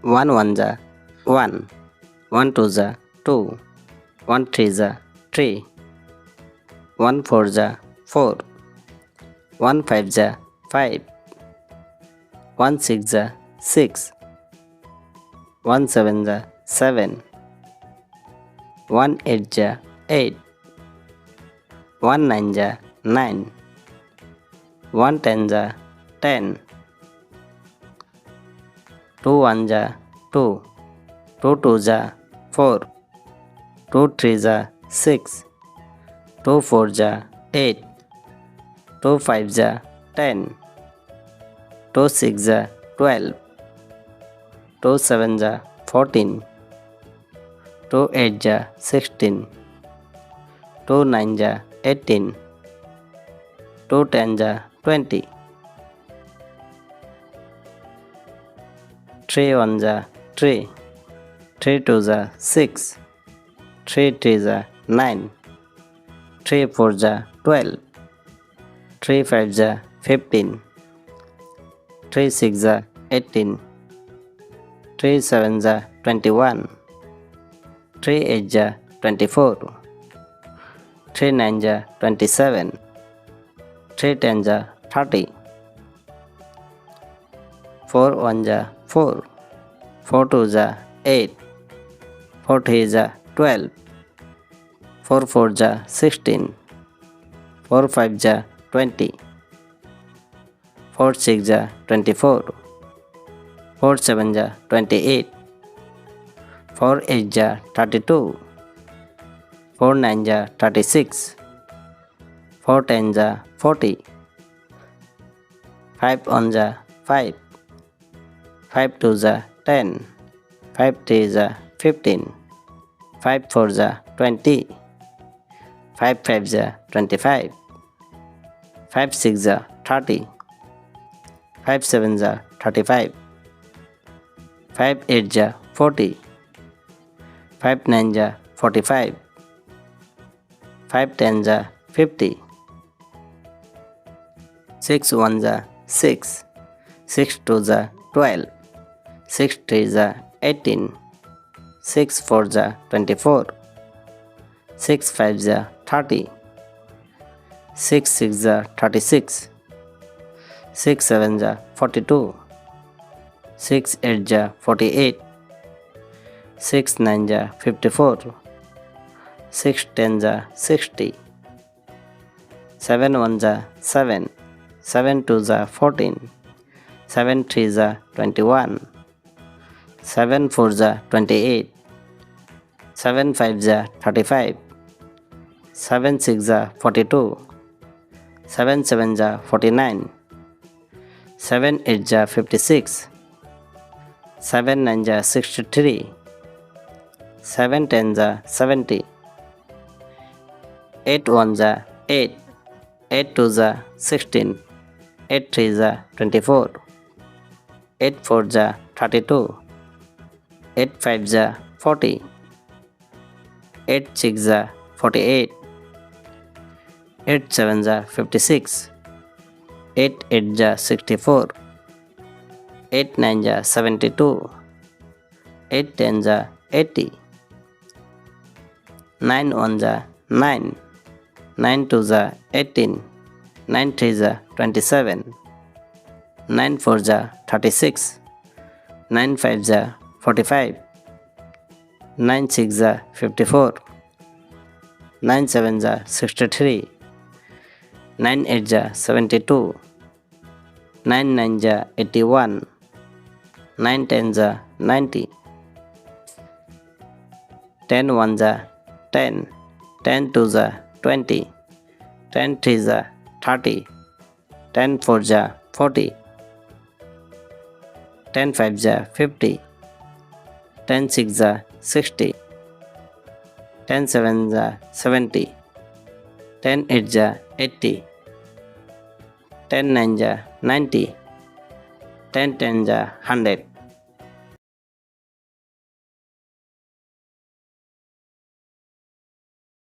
1 1 ja 1, 1 2 ja 2, 1 3 ja 3, 1 4 ja 4, 1 5 ja 5, 1 6 ja 6, 1 7 ja 7, 1 8 ja 8, 1 9 ja 9, 1 10 ja 10, 2 1 ja 2, 2 2 ja 4, 2 3 ja 6, 2 4 ja 8, 2 5 ja 10, 2 6 ja 12, 2 7 ja 14, 2 8 ja 16, 2 9 ja 18, 2 10 ja 20, 3 1 ja 3, 3 2 ja 6, 3 3 ja 9, 3 4 ja 12, 3 5 ja 15, 3 6 ja 18, 3 7 ja 21, 3 8 ja 24, 3 9 ja 27, 3 10 ja 30, 4 1 ja 4, 4 2 ja 8, 4 3 ja 12, 4 4 ja 16, 4 5 ja 20, 4 6 ja 24, 4 7 ja 28, 4 8 ja 32, 4 9 ja 36, 4 10 ja 40, 5 1 ja 5, 5 2 ja 10, 5 3 ja 15, 5 4 ja 20, 5 5 ja 25, 5 6 ja 30, 5 7 ja 35, 5 8 ja 40, 5 9 ja 45, 5 10 ja 50, 6 1 ja 6, 6 2 ja 12, 6 3 ja 18, 6 4 ja 24, 6 5 ja 30, 6 6 ja 36, 6 7 ja 42, 6 8 ja 48, 6 9 ja 54, 6 10 ja 60, 7 1 ja 7, 7 2 ja 14, 7 3 ja 21, 7 4 ja 28, 7 5 ja 35, 7 6 ja 42, 7 7 ja 49, 7 8 ja 56, 7 9 ja 63, 7 10 ja 70, 8 1 ja 8, 8 2 ja 16, 8 3 ja 24, 8 4 ja 32, 8 5 ja 40, 8 6 ja 48, 8 7 ja 56, 8 8 ja 64, 8 9 ja 72, 8 10 ja 80, 9 1 ja 9, 9 2 ja 18, 9 3 ja 27, 9 4 ja 36, 9 5 ja 45, 9 6 ja 54, 9 7 ja 63, 9 8 ja 72, 9 9 ja 81, 9 10 ja 90, 10 1 ja 10, 10 2 ja 20, 10 3 ja 30, 10 4 ja 40, 10 5 ja 50, 10 6 ja 60, 10 7 ja 70, 10 8 ja 80, 10 9 ja 90, 10 10 ja 100.